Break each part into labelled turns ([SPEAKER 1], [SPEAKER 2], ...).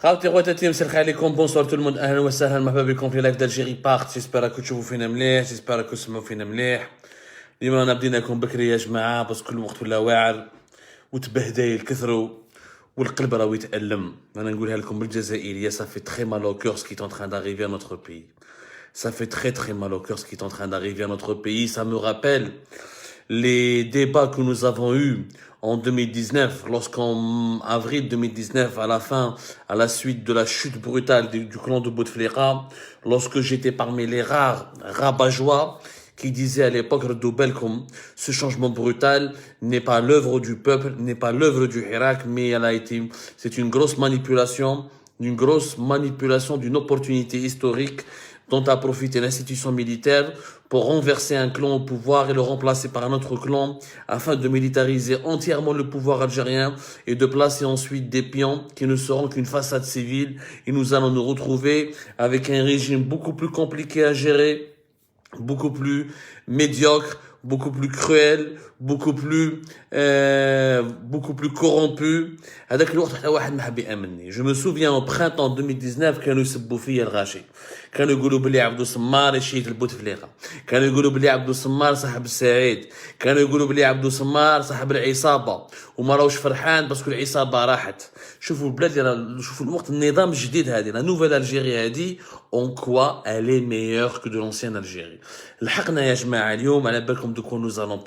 [SPEAKER 1] خاوتي خواتاتي مسرخي عليكم بونسوار تو الموند اهلا وسهلا مرحبا بكم في لايف دالجيري بارت جيسبر راكم تشوفوا فينا مليح جيسبر راكم تسمعوا فينا مليح. اليوم رانا بدينا لكم بكري يا جماعه باسكو الوقت ولا واعر وتبهدايل كثروا والقلب راهو يتألم. انا نقولها لكم بالجزائريه صافي تري مال او كور سكي تون تران d'arriver à notre pays. Ça fait très mal au cœur ce qui est en train d'arriver à notre pays. Ça me rappelle les débats que nous avons eus en 2019, lorsqu'en avril 2019, à la fin, à la suite de la chute brutale du clan de Bouteflika, lorsque j'étais parmi les rares rabat-joie qui disaient à l'époque comme ce changement brutal n'est pas l'œuvre du peuple, n'est pas l'œuvre du Hirak, mais c'est une grosse manipulation d'une opportunité historique dont a profité l'institution militaire pour renverser un clan au pouvoir et le remplacer par un autre clan afin de militariser entièrement le pouvoir algérien et de placer ensuite des pions qui ne seront qu'une façade civile. Et nous allons nous retrouver avec un régime beaucoup plus compliqué à gérer, beaucoup plus médiocre, beaucoup plus cruel, beaucoup plus corrompu. Je me souviens au printemps 2019 كانوا يسبوا فيا الغاشي، كانوا يقولوا بلي عبدو سمار يشيت البوتفليقه، كانوا يقولوا بلي عبدو سمار صاحب السعيد، كانوا يقولوا بلي عبدو سمار صاحب العصابه وما راهوش فرحان باسكو العصابه راحت. شوفوا البلاد اللي شوفوا الوقت النظام الجديد هذه لا نوفيل الجيري هذه en quoi elle est meilleure que de l'ancienne Algérie. لحقنا يا جماعه اليوم على بالكم de quoi nous allons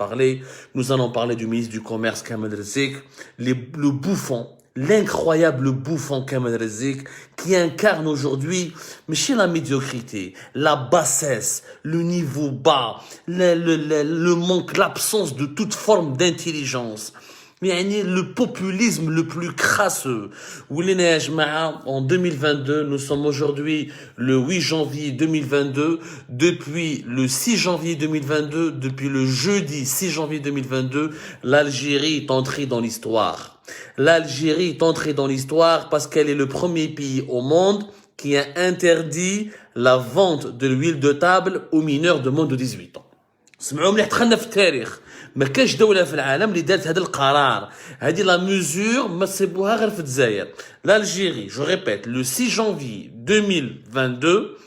[SPEAKER 1] parler du ministre du commerce Kamel Rezik, le bouffon, l'incroyable bouffon Kamel Rezik qui incarne aujourd'hui mais chez la médiocrité, la bassesse, le niveau bas, le manque, l'absence de toute forme d'intelligence. Le populisme le plus crasseux. En 2022, nous sommes aujourd'hui le 8 janvier 2022. Depuis le 6 janvier 2022, depuis le jeudi 6 janvier 2022, l'Algérie est entrée dans l'histoire. L'Algérie est entrée dans l'histoire parce qu'elle est le premier pays au monde qui a interdit la vente de l'huile de table aux mineurs de moins de 18 ans. سمعوا مليح دخلنا في التاريخ ما كاش دولة في العالم اللي دارت هذا القرار هذه لا ميزور ما تصيبوها غير في الجزائر. L'Algérie, je répète, le 6 janvier 2022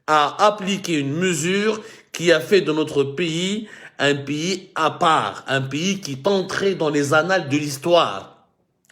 [SPEAKER 1] a appliqué une mesure qui a fait de notre pays un pays à part, un pays qui est entré dans les annales de l'histoire.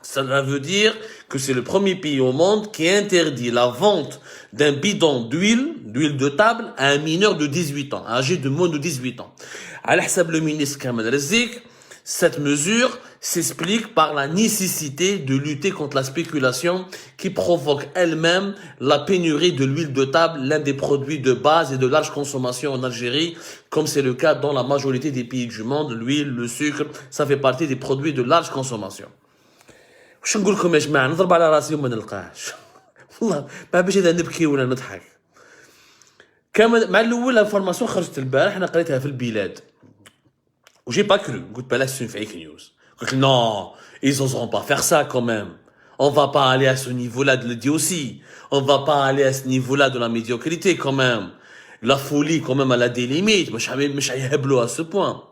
[SPEAKER 1] Cela veut dire que c'est le premier pays au monde qui interdit la vente d'un bidon d'huile de table à un mineur de 18 ans, âgé de moins de 18 ans. À l'hsab le ministre Kamel Rezik, cette mesure s'explique par la nécessité de lutter contre la spéculation qui provoque elle-même la pénurie de l'huile de table, l'un des produits de base et de large consommation en Algérie, comme c'est le cas dans la majorité des pays du monde. L'huile, le sucre, ça fait partie des produits de large consommation. واش نقول لكم يا جماعه نضرب على راسي وما نلقاهش والله ما باش اذا نبكي ولا نضحك. كما مع الاول انفورماسيون خرجت البارح انا قريتها في البلاد وجي با كرو قلت بالك سون فيك نيوز قلت non ils oseront pas faire ça quand même, on va pas aller à ce niveau-là de l'idiotie, on va pas aller à ce niveau-là de la médiocrité quand même, la folie quand même elle a des limites مش يهبلوا à ce point.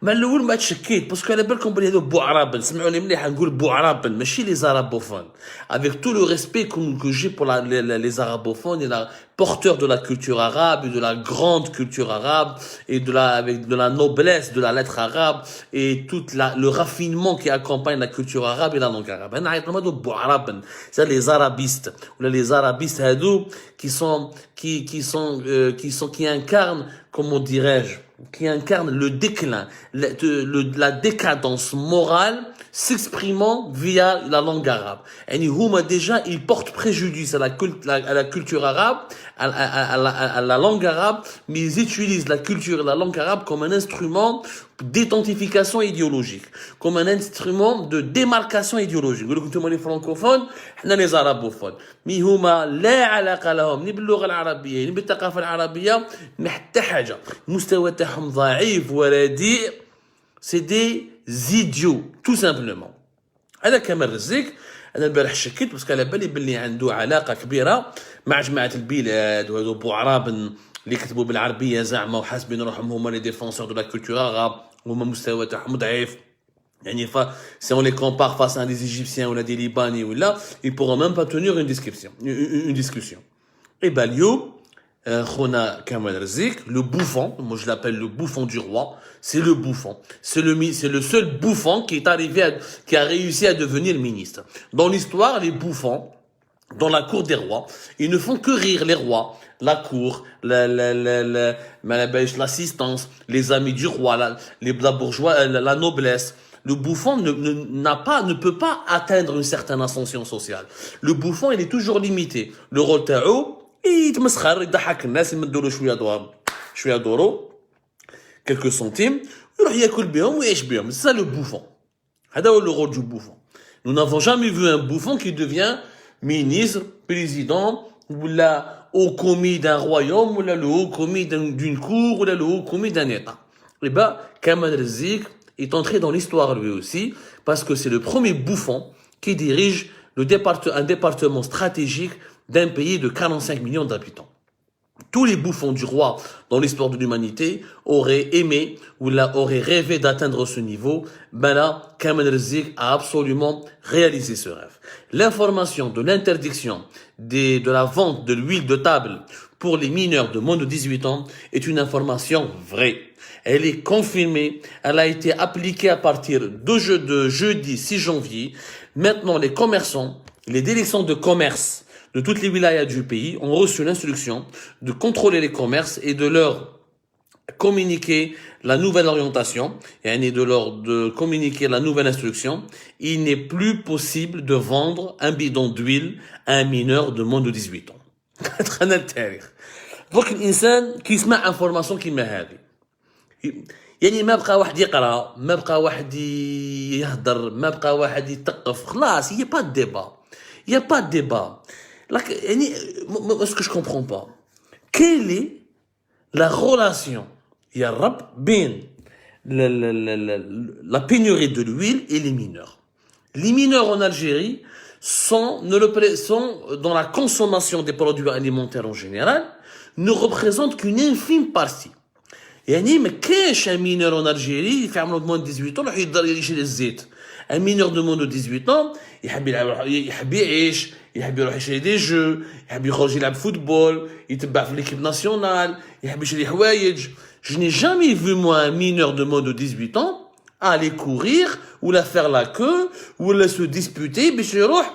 [SPEAKER 1] ما الاول ما تشكيت باسكو على بالكم بلي هذو بوعرابن سمعوني مليح نقول بوعرابن ماشي لي زارابوفون avec tout le respect que j'ai pour les arabophones et la porteurs de la culture arabe et de la grande culture arabe et avec de la noblesse de la lettre arabe et tout le raffinement qui accompagne la culture arabe et la langue arabe. انا عيطنا هذو بوعرابن c'est les arabistes ou les arabistes هذو qui incarnent comment dirais-je qui incarne le déclin, la décadence morale s'exprimant via la langue arabe. Et Houma déjà, il porte préjudice à la culture arabe, à la langue arabe, mais ils utilisent la culture et la langue arabe comme un instrument d'identification idéologique, comme un instrument de démarcation idéologique. Vous voyez, les francophones, les arabophones. Mais هما لا علاقة لهم ni باللغة العربية ni بالثقافة العربية ni حتى حاجة. المستوى تاعهم ضعيف ورديء. C'est des idiots, tout simplement. هذا كمال رزيق انا البارح شكيت باسكو على بالي بلي عنده علاقة كبيرة مع جماعة البلاد وهذو بوعراب اللي كتبوا بالعربية زعما وحاسبين روحهم هما لي ديفونسور دو لا كولتور عرب وهما مستوى تاعهم ضعيف Si on les compare face à des Égyptiens ou à des Libanais ou là, ils pourront même pas tenir une discussion. Et ben, Khona Kamal Rizik, le bouffon, moi je l'appelle le bouffon du roi, c'est le bouffon. C'est le seul bouffon qui a réussi à devenir ministre. Dans l'histoire, les bouffons, dans la cour des rois, ils ne font que rire les rois, la cour, l'assistance, les amis du roi, la bourgeoisie, la noblesse. Le bouffon ne peut pas atteindre une certaine ascension sociale. Le bouffon, il est toujours limité. Le rôle تاعو يتمسخر يضحك الناس يمدوا له شويه دورو quelques centimes يروح ياكل بهم ويعيش بهم. C'est ça le bouffon. هذا هو le rôle du bouffon. Nous n'avons jamais vu un bouffon qui devient ministre, président, ou là, haut commis d'un royaume, ou là, le haut commis d'une cour, ou là, le haut commis d'un État. Eh ben, Kamal Rizik est entré dans l'histoire lui aussi, parce que c'est le premier bouffon qui dirige un département stratégique d'un pays de 45 millions d'habitants. Tous les bouffons du roi dans l'histoire de l'humanité auraient aimé ou auraient rêvé d'atteindre ce niveau. Ben là, Kamal Rizik a absolument réalisé ce rêve. L'information de l'interdiction de la vente de l'huile de table pour les mineurs de moins de 18 ans est une information vraie. Elle est confirmée, elle a été appliquée à partir de jeudi 6 janvier. Maintenant, les commerçants, les directions de commerce de toutes les wilayas du pays ont reçu l'instruction de contrôler les commerces et de leur communiquer la nouvelle orientation, et de communiquer la nouvelle instruction. Il n'est plus possible de vendre un bidon d'huile à un mineur de moins de 18 ans. Donc, الإنسان كي يسمع information كيما هذه يعني ما بقى واحد يقرا ما بقى واحد يهضر ما بقى واحد يتقف خلاص il y a pas de débat il y a pas de débat يعني ce que je comprends pas quelle est la relation يا رب بين la pénurie de l'huile et les mineurs. Les mineurs en Algérie sont dans la consommation des produits alimentaires en général ne représentent qu'une infime partie. يعني ما كاينش un mineur en Algérie في عمره moins de 18 ans راح يقدر يشري الزيت. Un mineur de moins de 18 ans يحب يعيش يحب يروح يشري دي جو يحب يخرج يلعب فوتبول يتبع في l'équipe nationale يحب يشري حوايج. Je n'ai jamais vu moi un mineur de moins de 18 ans aller courir ou la faire la queue ou la se disputer باش يروح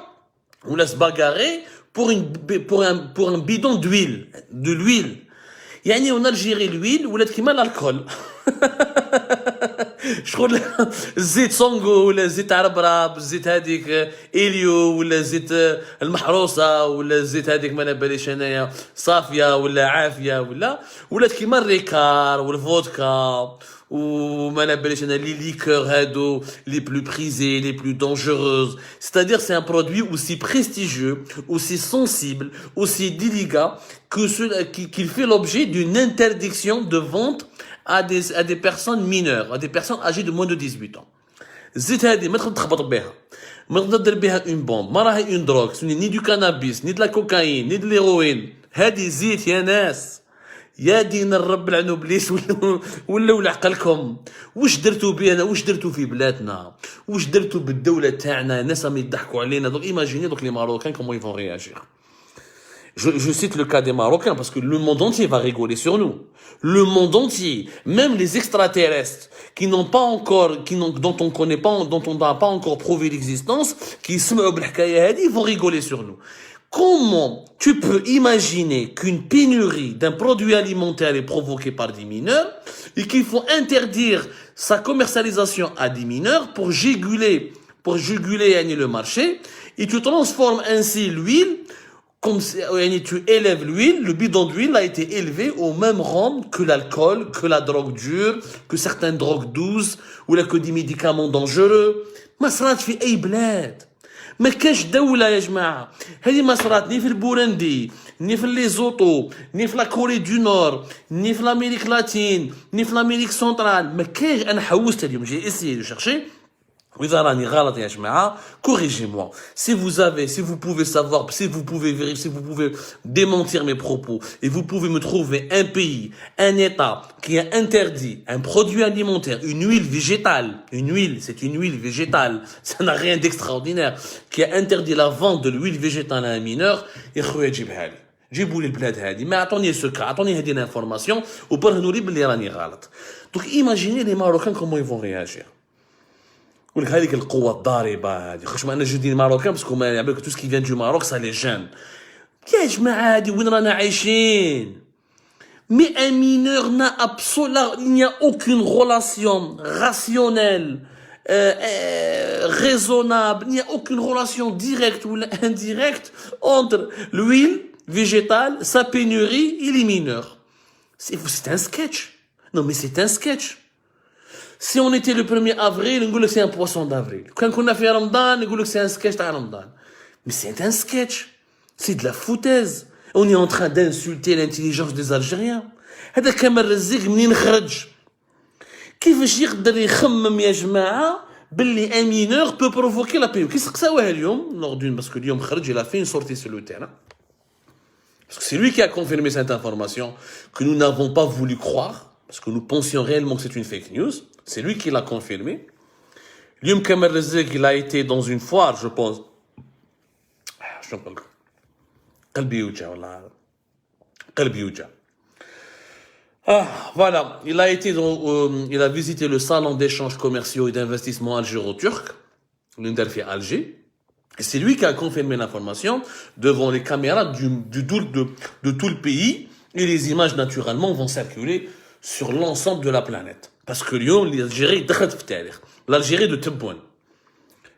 [SPEAKER 1] ou la se bagarrer pour un bidon d'huile de l'huile. يعني en Algérie l'huile ولات كيما الكحول شغل زيت سونغو ولا زيت عربراب زيت هذيك إليو ولا زيت المحروسه ولا زيت هذيك ما باليش انايا صافيه ولا عافيه ولات كيما الريكار والفودكا وما باليش انا لي ليكور هادو les plus prisés les plus dangereuses. C'est-à-dire c'est un produit aussi prestigieux aussi sensible aussi délicat qu'il fait l'objet d'une interdiction de vente à des personnes mineures, à des personnes âgées de moins de 18 ans. الزيت هذه ما تقدر تخبط بها ما تقدر دير بها اون بومب ما راهي اون دروغ ني دو كانابيس ني دو لا كوكايين ني دو ليروين هذه زيت يا ناس يا دين الرب العنو بليس ولا عقلكم واش درتوا بينا واش درتوا في بلادنا واش درتوا بالدوله تاعنا الناس راهم يضحكوا علينا دونك ايماجيني دوك لي ماروكان كومون يفون رياجير. Je cite le cas des Marocains parce que le monde entier va rigoler sur nous. Le monde entier, même les extraterrestres dont on connaît pas, dont on n'a pas encore prouvé l'existence, qui ils vont rigoler sur nous. Comment tu peux imaginer qu'une pénurie d'un produit alimentaire est provoquée par des mineurs et qu'il faut interdire sa commercialisation à des mineurs pour juguler le marché et tu transformes ainsi l'huile. Comme tu élèves l'huile, le bidon d'huile a été élevé au même rang que l'alcool, que la drogue dure, que certaines drogues douces, ou que des médicaments dangereux. ما صرات في أي بلاد. ما كاش دولة يا جماعة. هذه ما صرات ني في البورندي، ني في ليزوتو، ني في لا كوري دو نور، ني في l'Amérique latine، ني في l'Amérique centrale. ما كاش أنا حوست اليوم j'ai essayé de chercher. وإذا راني غلط يا جماعة corrigez-moi. Si vous pouvez savoir, si vous pouvez vérifier, si vous pouvez démentir mes propos, et vous pouvez me trouver un pays, un État qui a interdit un produit alimentaire, une huile végétale, c'est une huile végétale, ça n'a rien d'extraordinaire, qui a interdit la vente de l'huile végétale à un mineur, يا خويا جيبها لي. جيبوا لي البلاد هذه ما اعطوني سكر اعطوني هذه الانفورماسيون وبرهنوا لي باللي راني غلط. Donc imaginez les Marocains comment ils vont réagir. يقول لك هذيك القوه الضاربه هذه خش معنا جديد ماروكان باسكو ما يعبالك تو سكي فيان دو ماروك سا لي جان يا جماعه هذه وين رانا عايشين مي ان مينور نا ابسولا il n'y a aucune relation rationnelle raisonnable il n'y a aucune relation directe ou indirecte entre l'huile végétale sa pénurie et les mineurs c'est un sketch non mais c'est un sketch. Si on était le 1er avril, on dirait que c'est un poisson d'avril. Quand on a fait Ramadan, on dirait que c'est un sketch de Ramadan. Mais c'est un sketch. C'est de la foutaise. On est en train d'insulter l'intelligence des Algériens. هذا كامل رزيق منين خرج كيفاش يقدر يخمم يا جماعه باللي un mineur peut provoquer la pénurie كيسقساوها اليوم lors d'une parce que اليوم خرج il a fait une sortie sur le terrain parce que c'est lui qui a confirmé cette information que nous n'avons pas voulu croire parce que nous pensions réellement que c'est une fake news. C'est lui qui l'a confirmé. Lioum Kamal Rezek, il a été dans une foire, je pense. Je ne sais pas. Qalbi Ouja. Voilà. Il a visité le salon d'échanges commerciaux et d'investissement algéro-turc, l'Underfi Alger. Et c'est lui qui a confirmé l'information devant les caméras de tout le pays. Et les images, naturellement, vont circuler sur l'ensemble de la planète. Parce que Lyon, l'Algérie, l'Algérie de Tebboune,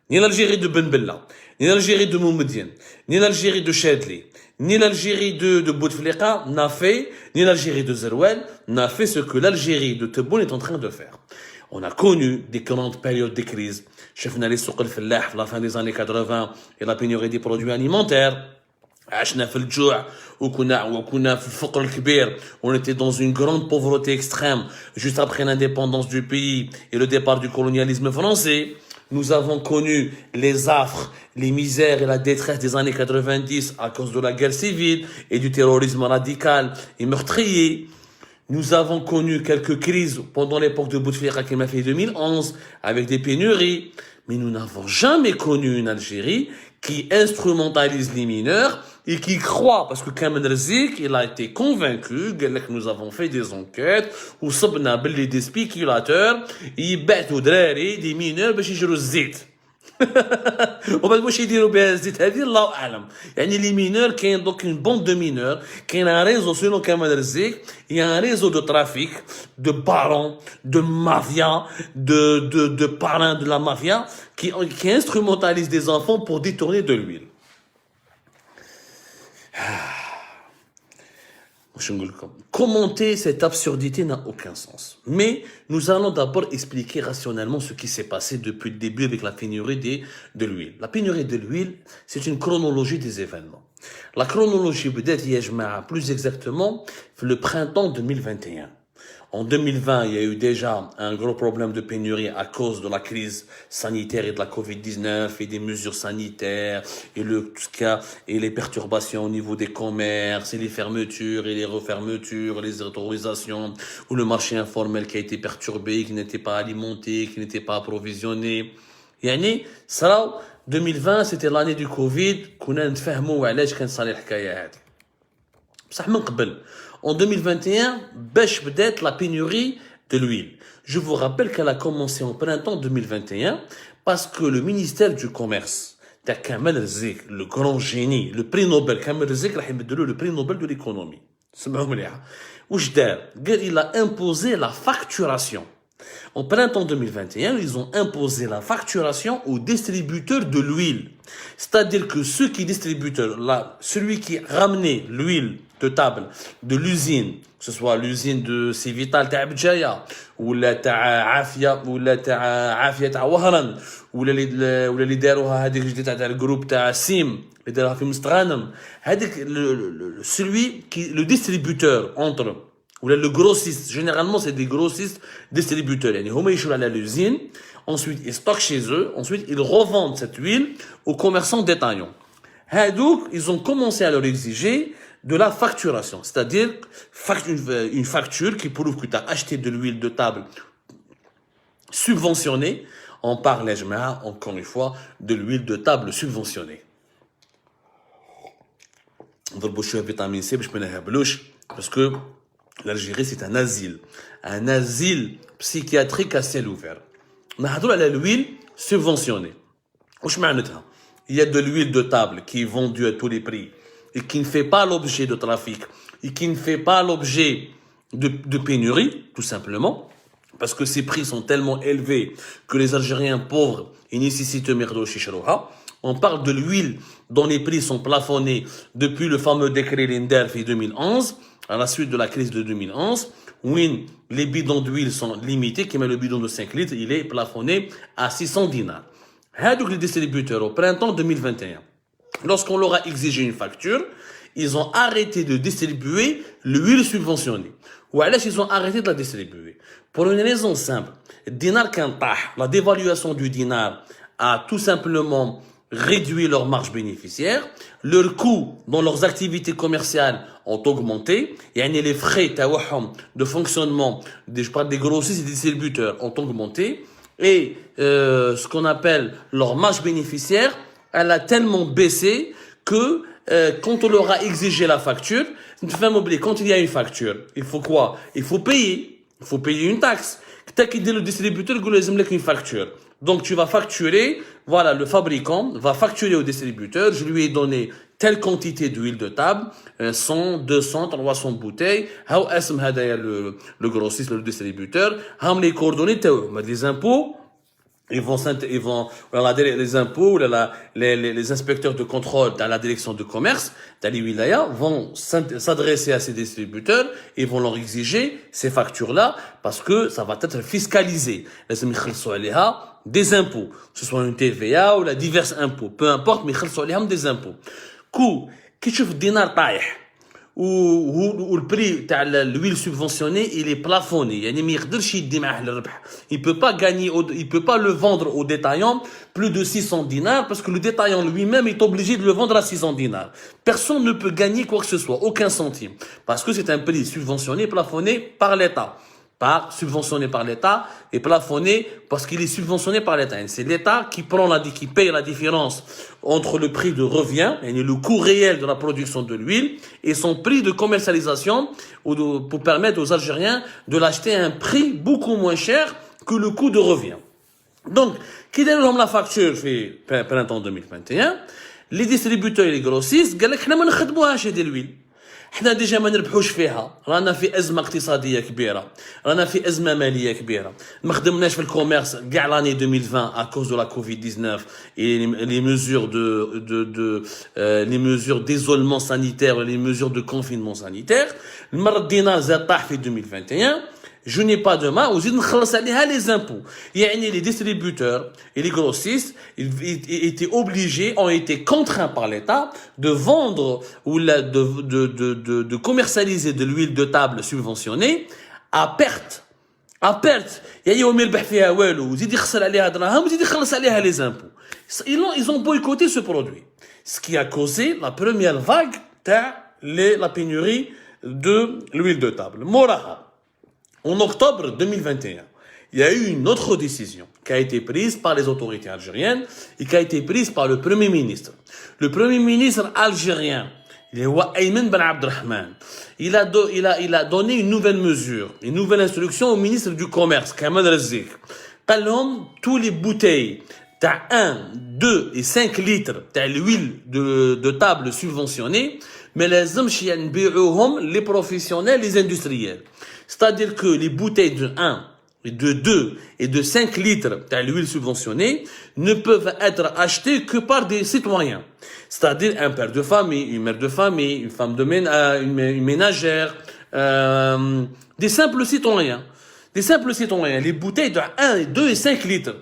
[SPEAKER 1] ni l'Algérie de Ben Bella, ni l'Algérie de Moumedienne, ni l'Algérie de Chadli, ni l'Algérie de Bouteflika n'a fait, ni l'Algérie de Zerouel n'a fait ce que l'Algérie de Tebboune est en train de faire. On a connu des grandes périodes de crise. Chef Nali Souk el-Fellah, la fin des années 80 et la pénurie des produits alimentaires. عشنا في الجوع وكنا في الفقر الكبير on était dans une grande pauvreté extrême juste après l'indépendance du pays et le départ du colonialisme français nous avons connu les affres les misères et la détresse des années 90 à cause de la guerre civile et du terrorisme radical et meurtrier. Nous avons connu quelques crises pendant l'époque de Bouteflika qui m'a fait 2011 avec des pénuries, mais nous n'avons jamais connu une Algérie qui instrumentalise les mineurs et qui croit, parce que Kamal Rezik, il a été convaincu que nous avons fait des enquêtes où sabna باللي des spéculateurs يبعثوا دراري des mineurs باش يجروا الزيت. وبعد واش يديروا بها الزيت هذه الله اعلم. يعني les mineurs كاين donc une bande de mineurs كاين un réseau selon Kamal Rezik, il y a un réseau de trafic de barons, de mafia, de parrains de la mafia qui instrumentalise des enfants pour détourner de l'huile. Commenter cette absurdité n'a aucun sens. Mais nous allons d'abord expliquer rationnellement ce qui s'est passé depuis le début avec la pénurie de l'huile. La pénurie de l'huile, c'est une chronologie des événements. La chronologie peut-être plus exactement le printemps 2021. En 2020, il y a eu déjà un gros problème de pénurie à cause de la crise sanitaire et de la Covid-19 et des mesures sanitaires et les perturbations au niveau des commerces et les fermetures et les refermetures, les autorisations ou le marché informel qui a été perturbé, qui n'était pas alimenté, qui n'était pas approvisionné. يعني صراو 2020 c'était l'année du Covid كنا نتفاهموا علاش كان صار الحكايه هذه بصح من قبل. En 2021, باش بدات la pénurie de l'huile. Je vous rappelle qu'elle a commencé en printemps 2021 parce que le ministère du Commerce, تاع Kamal Rezek, le grand génie, le prix Nobel, Kamal Rezek راح يبدلوا le prix Nobel de l'économie. سمعوا مليح. واش دار؟ قال il a imposé la facturation. En printemps 2021, ils ont imposé la facturation aux distributeurs de l'huile. C'est-à-dire que ceux qui distribuent, celui qui ramenait l'huile de table de l'usine, que ce soit l'usine de Civital تاع بجاية ولا تاع عافية ولا تاع عافية تاع وهران ولا اللي داروها هذيك جديد تاع الجروب تاع سيم اللي داروها في مستغانم هذيك celui qui le distributeur entre ou le grossiste, généralement c'est des grossistes distributeurs. Ils vont à l'usine, ensuite ils stockent chez eux, ensuite ils revendent cette huile aux commerçants détaillants. Donc, ils ont commencé à leur exiger de la facturation, c'est-à-dire une facture qui prouve que tu as acheté de l'huile de table subventionnée. On parle, encore une fois, de l'huile de table subventionnée. نضربوا شويه فيتامين سي باش ما نهبلوش باسكو l'Algérie c'est un asile psychiatrique à ciel ouvert. نهضروا على l'huile subventionnée. واش معناتها؟ Il y a de l'huile de table qui est vendue à tous les prix et qui ne fait pas l'objet de trafic et qui ne fait pas l'objet de pénurie, tout simplement, parce que ces prix sont tellement élevés que les Algériens pauvres ils nécessitent merdo chichrouha. On parle de l'huile dont les prix sont plafonnés depuis le fameux décret Linderf 2011, à la suite de la crise de 2011, où les bidons d'huile sont limités, qui met le bidon de 5 litres, il est plafonné à 600 dinars. Donc les distributeurs, au printemps 2021, lorsqu'on leur a exigé une facture, ils ont arrêté de distribuer l'huile subventionnée. Ou alors ils ont arrêté de la distribuer. Pour une raison simple, la dévaluation du dinar a tout simplement réduit leur marge bénéficiaire, leurs coûts dans leurs activités commerciales ont augmenté, et les frais de fonctionnement je parle des grossistes et des distributeurs ont augmenté, et ce qu'on appelle leur marge bénéficiaire, elle a tellement baissé que quand on leur a exigé la facture, quand il y a une facture, il faut quoi? Il faut payer une taxe. Le distributeur il une facture. Donc tu vas facturer, voilà, le fabricant va facturer au distributeur, je lui ai donné telle quantité d'huile de table, 100, 200, 300 bouteilles, le grossiste, le distributeur, les coordonnées, les impôts, ils vont les impôts, les inspecteurs de contrôle dans la direction de commerce, vont s'adresser à ces distributeurs et vont leur exiger ces factures-là parce que ça va être fiscalisé. Des impôts, que ce soit une TVA ou divers impôts, peu importe, mais des impôts. Qui tu dinar taïh ou le prix de l'huile subventionnée il est plafonné, il peut pas gagner, il peut pas le vendre au détaillant plus de 600 dinars parce que le détaillant lui-même est obligé de le vendre à 600 dinars. Personne ne peut gagner quoi que ce soit, aucun centime, parce que c'est un prix subventionné, plafonné par l'État. Subventionné par l'État et plafonné parce qu'il est subventionné par l'État. C'est l'État qui paye la différence entre le prix de revient, et le coût réel de la production de l'huile, et son prix de commercialisation pour permettre aux Algériens de l'acheter à un prix beaucoup moins cher que le coût de revient. Donc, qui donne la facture fait printemps 2021, les distributeurs et les grossistes, قال لك احنا ما نخدموهاش هذه الhuile. احنا ديجا ما نربحوش فيها، رانا في ازمه اقتصاديه كبيره، رانا في ازمه ماليه كبيره، ما خدمناش في الكوميرس كاع لاني 2020 à cause de la Covid-19 et les mesures d'isolement sanitaire et les mesures de confinement sanitaire. المره الدينار زاد طاح في 2021. Je n'ai pas de main, وزيد نخلص عليها les impôts. Les distributeurs et les grossistes ont été contraints par l'État de vendre ou de commercialiser de l'huile de table subventionnée à perte. À perte. يوم يربح فيها والو وزيد يخسر عليها دراهم وزيد يخلص عليها les impôts. Ils ont boycotté ce produit. Ce qui a causé la première vague de la pénurie de l'huile de table. Moraha. En octobre 2021, il y a eu une autre décision qui a été prise par les autorités algériennes et qui a été prise par le Premier ministre. Le Premier ministre algérien, Ayman Ben Abdelrahman, il a donné une nouvelle mesure, une nouvelle instruction au ministre du Commerce, Kamal Razik. Tous les bouteilles de 1, 2 et 5 litres de l'huile de table subventionnée, mais les professionnels, les industriels. C'est-à-dire que les bouteilles de 1, de 2 et de 5 litres de l'huile subventionnée ne peuvent être achetées que par des citoyens. C'est-à-dire un père de famille, une mère de famille, une femme de une ménagère, des simples citoyens. Des simples citoyens. Les bouteilles de 1, 2 et 5 litres.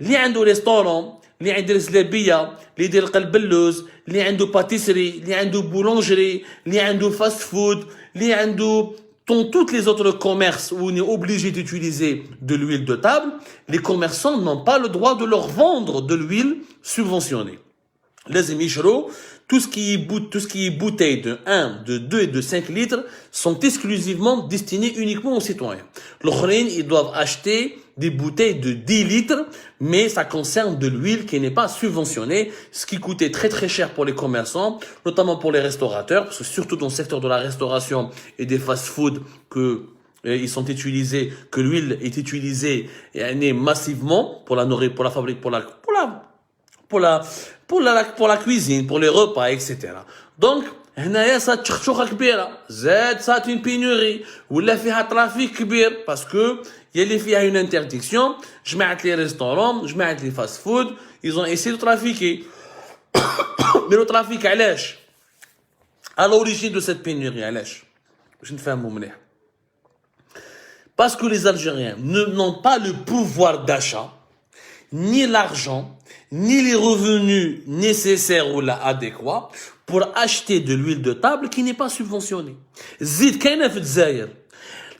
[SPEAKER 1] Les عندو restaurant, les عندو الزلابية, les يدير القلبلوز, les عندو pâtisserie, les عندو boulangerie, les عندو fast food, les عندو Dans tous les autres commerces où on est obligé d'utiliser de l'huile de table, les commerçants n'ont pas le droit de leur vendre de l'huile subventionnée. Les émichros, tout ce qui est bouteille de 1, de 2 et de 5 litres sont exclusivement destinés uniquement aux citoyens. L'Ukraine, ils doivent acheter des bouteilles de 10 litres, mais ça concerne de l'huile qui n'est pas subventionnée, ce qui coûtait très très cher pour les commerçants, notamment pour les restaurateurs, parce que surtout dans le secteur de la restauration et des fast-foods que ils sont utilisés, que l'huile est utilisée massivement pour la nourriture, pour la fabrique, pour la cuisine, pour les repas, etc. Donc, هنايا صارت تشخشوخه كبيره زاد صارت une pénurie ولا فيها ترافيك كبير باسكو يلي فيها une interdiction جمعت لي ريستورون جمعت لي فاست فود ils ont essayé de trafiquer mais le trafic علاش à l'origine de cette pénurie علاش باش نفهموا مليح parce que les Algériens n'ont pas le pouvoir d'achat ni l'argent ni les revenus nécessaires ou adéquats pour acheter de l'huile de table qui n'est pas subventionnée. زيت كاينه في الجزائر.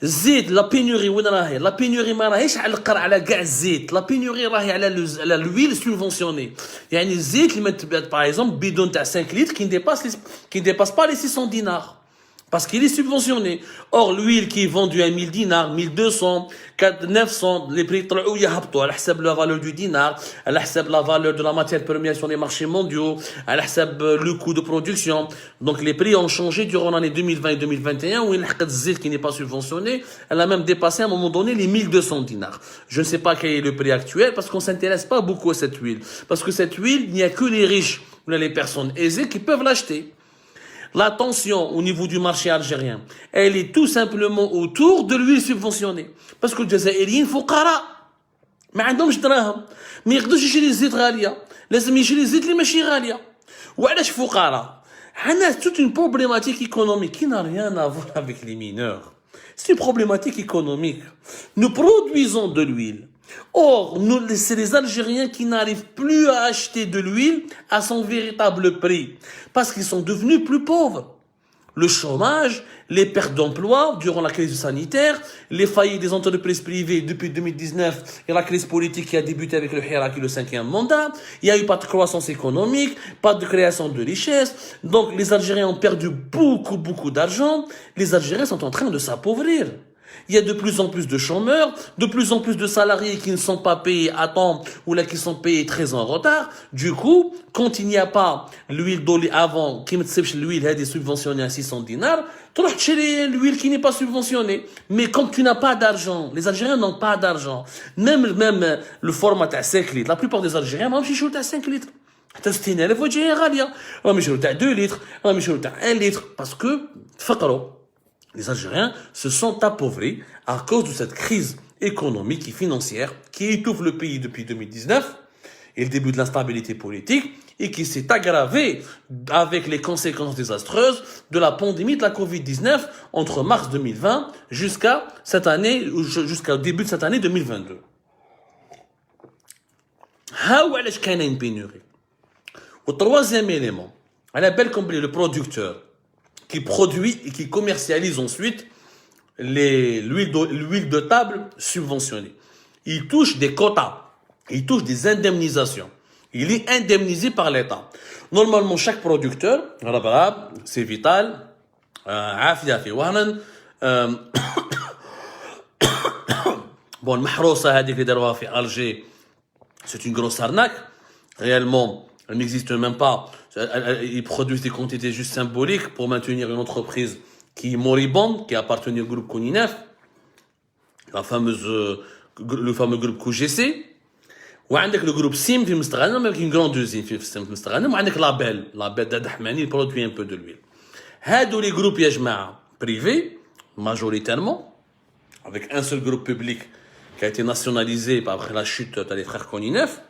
[SPEAKER 1] زيت لا بينوري وين راهي؟ لا بينوري ما راهيش على القرع على كاع الزيت، لا بينوري راهي على l'huile subventionnée. يعني الزيت اللي باغ اكزومبل بيدون تاع 5 litres qui ne dépasse pas les 600 dinars. Parce qu'il est subventionné. Or, l'huile qui est vendue à 1000 dinars, 1200, 900, les prix طلعوا يهبطوا على حسب la valeur du dinar, على حسب la valeur de la matière première sur les marchés mondiaux, على حسب le coût de production. Donc, les prix ont changé durant l'année 2020 et 2021 où الحقت الزيت qui n'est pas subventionné, elle a même dépassé à un moment donné les 1200 dinars. Je ne sais pas quel est le prix actuel parce qu'on s'intéresse pas beaucoup à cette huile. Parce que cette huile, il n'y a que les riches ou les personnes aisées qui peuvent l'acheter. La tension au niveau du marché algérien, elle est tout simplement autour de l'huile subventionnée. Parce que les Jazairiens فقراء ما عندهمش دراهم ما يقدرش يشري الزيت غالية لازم يشري الزيت اللي ماشي غالية وعلاش فقراء حنا toute une problématique économique qui n'a rien à voir avec les mineurs. C'est une problématique économique. Nous produisons de l'huile. Or, c'est les Algériens qui n'arrivent plus à acheter de l'huile à son véritable prix, parce qu'ils sont devenus plus pauvres. Le chômage, les pertes d'emploi durant la crise sanitaire, les faillites des entreprises privées depuis 2019 et la crise politique qui a débuté avec le Hirak et le 5e mandat, il n'y a eu pas de croissance économique, pas de création de richesse, donc les Algériens ont perdu beaucoup d'argent, les Algériens sont en train de s'appauvrir. Il y a de plus en plus de chômeurs, de plus en plus de salariés qui ne sont pas payés à temps ou là qui sont payés très en retard. Du coup, quand il n'y a pas l'huile d'olive avant, qui me tseps l'huile est subventionnée à 600 dinars, tu vas acheter l'huile qui n'est pas subventionnée. Mais comme tu n'as pas d'argent, les Algériens n'ont pas d'argent. Même le format à 5 litres, la plupart des Algériens vont acheter à 5 litres. حتى 60000 وجهي غاليه راهم يشرو تاع 2 litres راهم يشرو تاع 1 litre parce que فقروا. Les Algériens se sont appauvris à cause de cette crise économique et financière qui étouffe le pays depuis 2019 et le début de l'instabilité politique et qui s'est aggravée avec les conséquences désastreuses de la pandémie de la Covid-19 entre mars 2020 jusqu'à cette année, jusqu'au début de cette année 2022. علاش كاينه une pénurie. Au troisième élément, on appelle comme le producteur qui produit et qui commercialise ensuite l'huile de table subventionnée. Il touche des quotas, il touche des indemnisations. Il est indemnisé par l'État. Normalement, chaque producteur, c'est vital, bon, le mahrousa هذيك اللي داروها في Alger, c'est une grosse arnaque. Réellement, elle n'existe même pas. Ils produisent des quantités juste symboliques pour maintenir une entreprise qui est moribonde, qui appartenait au groupe Koninef, le fameux groupe QGC. وعندك le groupe SIM في مستغانم avec une grande usine في مستغانم وعندك label داد حماني produit un peu de l'huile. هادو les groupes يا جماعة privés majoritairement avec un seul groupe public qui a été nationalisé après la chute des frères Koninef.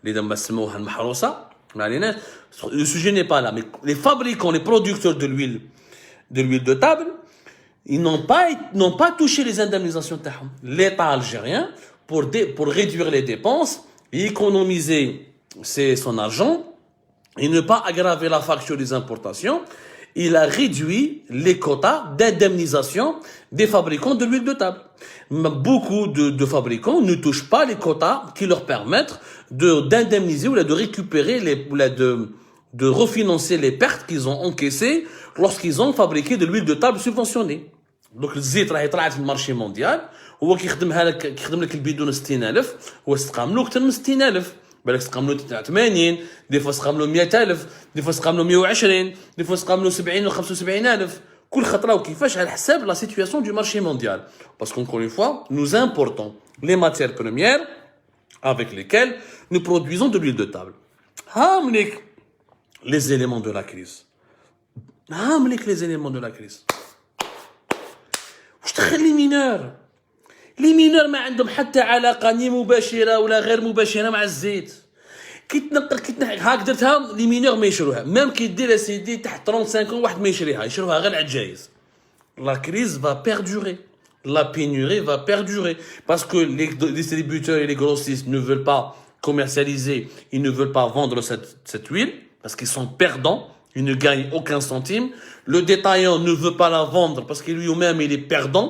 [SPEAKER 1] Les dames سموها المحروسة. Le sujet n'est pas là, mais les fabricants, les producteurs de l'huile de table, ils n'ont pas touché les indemnisations de l'État algérien pour réduire les dépenses et économiser son argent et ne pas aggraver la facture des importations il a réduit les quotas d'indemnisation des fabricants de l'huile de table. Beaucoup de fabricants ne touchent pas les quotas qui leur permettent d'indemniser ou de récupérer de refinancer les pertes qu'ils ont encaissées lorsqu'ils ont fabriqué de l'huile de table subventionnée. Donc الزيت راهي طلعت في المارشي مونديال هو كيخدم لك البيدون 60000 هو استقام له اكثر من 60000 بالك استقام له 80 دي فوا استقام له 100000 دي فوا استقام له 120 دي فوا استقام له 70 و 75000 كل خطره وكيفاش على حساب la situation du marché mondial parce qu'encore une fois nous importons les matières premières avec lesquelles nous produisons de l'huile de table. هاملك les éléments de la crise. هاملك les éléments de la crise. واش دخل لي مينور ما عندهم حتى علاقه ني مباشره ولا غير مباشره مع الزيت كي تنقل هاك درتها لي مينور ما يشروها ميم كي دير سيدي تحت 35 واحد ما يشريها يشروها غير على الجايز. La crise va perdurer, la pénurie va perdurer parce que les distributeurs et les grossistes ne veulent pas commercialiser, ils ne veulent pas vendre cette huile parce qu'ils sont perdants, ils ne gagnent aucun centime. Le détaillant ne veut pas la vendre parce que lui-même il est perdant.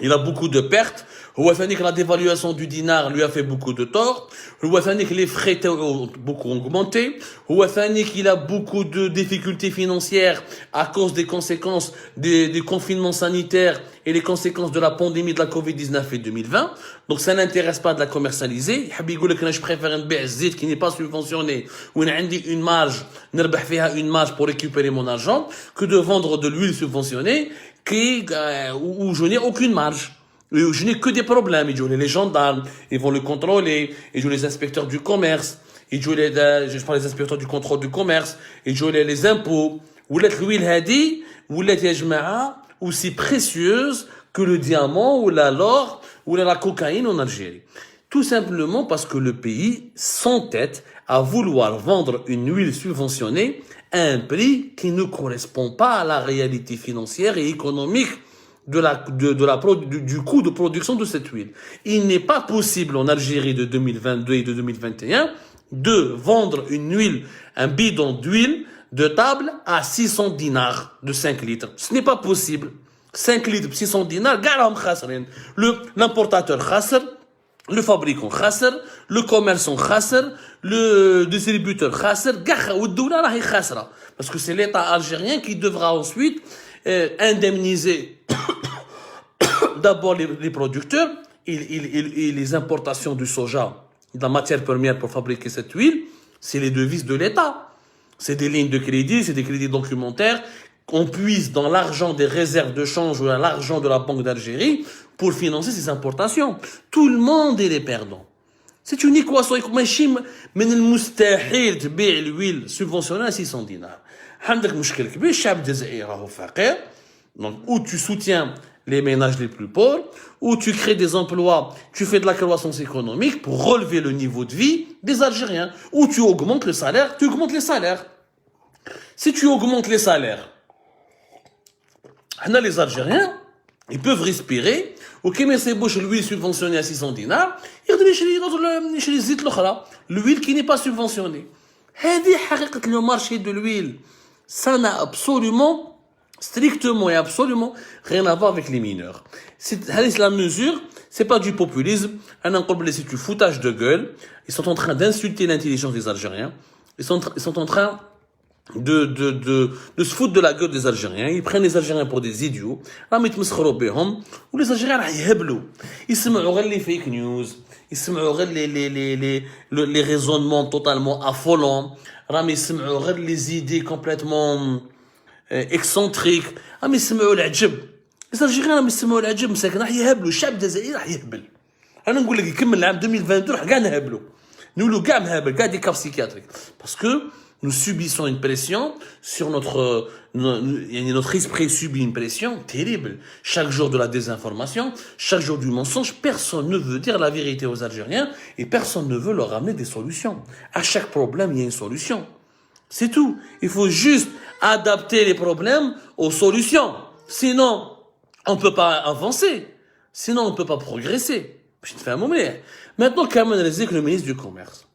[SPEAKER 1] Il a beaucoup de pertes. La dévaluation du dinar lui a fait beaucoup de tort. Les frais ont beaucoup augmenté. Il a beaucoup de difficultés financières à cause des conséquences des confinements sanitaires et les conséquences de la pandémie de la Covid-19 et 2020. Donc ça n'intéresse pas de la commercialiser. Je préfère un zit qui n'est pas subventionné ou une marge pour récupérer mon argent que de vendre de l'huile subventionnée où je n'ai aucune marge. Je n'ai que des problèmes. Ils jouent les gendarmes, ils vont le contrôler. Ils jouent les inspecteurs du commerce. Ils jouent je parle des inspecteurs du contrôle du commerce. Ils jouent les impôts. Ou l'huile hadi, ou la aussi précieuse que le diamant, ou l'or, ou la cocaïne en Algérie. Tout simplement parce que le pays s'entête à vouloir vendre une huile subventionnée à un prix qui ne correspond pas à la réalité financière et économique du coût de production de cette huile. Il n'est pas possible en Algérie de 2022 et de 2021 de vendre une huile, un bidon d'huile de table à 600 dinars de 5 litres. Ce n'est pas possible. 5 litres, 600 dinars, l'importateur khasr, le fabricant khasr, le commerçant khasr, le distributeur khasr, parce que c'est l'État algérien qui devra ensuite indemniser d'abord les producteurs et les importations du soja, de la matière première pour fabriquer cette huile, c'est les devises de l'État. C'est des lignes de crédit, c'est des crédits documentaires qu'on puise dans l'argent des réserves de change ou dans l'argent de la Banque d'Algérie pour financer ces importations. Tout le monde est perdant. C'est une équation. من المستحيل تبيع الhuile subventionnée à 600 dinars. عندك مشكل كبير الشعب الجزائري راهو فقير. Donc où tu soutiens les ménages les plus pauvres, où tu crées des emplois, tu fais de la croissance économique pour relever le niveau de vie des Algériens, où tu augmentes le salaire, tu augmentes les salaires. Si tu augmentes les salaires, les Algériens, ils peuvent respirer, ou qui met ses bouches l'huile subventionnée à 600 dinars, ils doivent l'huile qui n'est pas subventionnée. Le marché de l'huile, ça n'a absolument strictement et absolument rien à voir avec les mineurs. C'est la mesure, c'est pas du populisme, c'est du foutage de gueule. Ils sont en train d'insulter l'intelligence des Algériens. Ils sont en train de se foutre de la gueule des Algériens. Ils prennent les Algériens pour des idiots. Ou les Algériens, ils se mettent les fake news. Ils se mettent les raisonnements totalement affolants. Ils se mettent les idées complètement excentriques. Ils se mettent العجب. Les Algériens ils se mettent العجب مساكن راح يهبلوا الشعب الجزائري راح يهبل. انا نقول لك يكمل العام 2022 راح كاع نهبلوا. نقولوا كاع مهبل كاع دي كاف psychiatriques parce que nous subissons une pression sur notre esprit subit une pression terrible. Chaque jour de la désinformation, chaque jour du mensonge, personne ne veut dire la vérité aux Algériens et personne ne veut leur amener des solutions. À chaque problème, il y a une solution. C'est tout. Il faut juste adapter les problèmes aux solutions. Sinon, on ne peut pas avancer. Sinon, on ne peut pas progresser. Je te fais un moment. Maintenant, Kamel Rezik, le ministre du Commerce,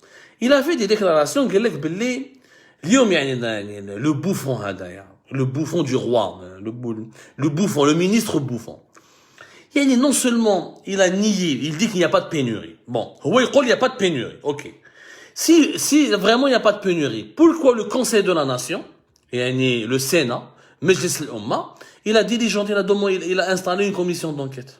[SPEAKER 1] il a fait des déclarations qui disent اليوم يعني le bouffon هذايا le bouffon du roi, le bouffon, le ministre bouffon. Non seulement il a nié, il dit qu'il n'y a pas de pénurie. Bon, il n'y a pas de pénurie, ok. Si vraiment il n'y a pas de pénurie, pourquoi le Conseil de la Nation, le Sénat, Majlis al-Umma, il a diligenté, il a installé une commission d'enquête.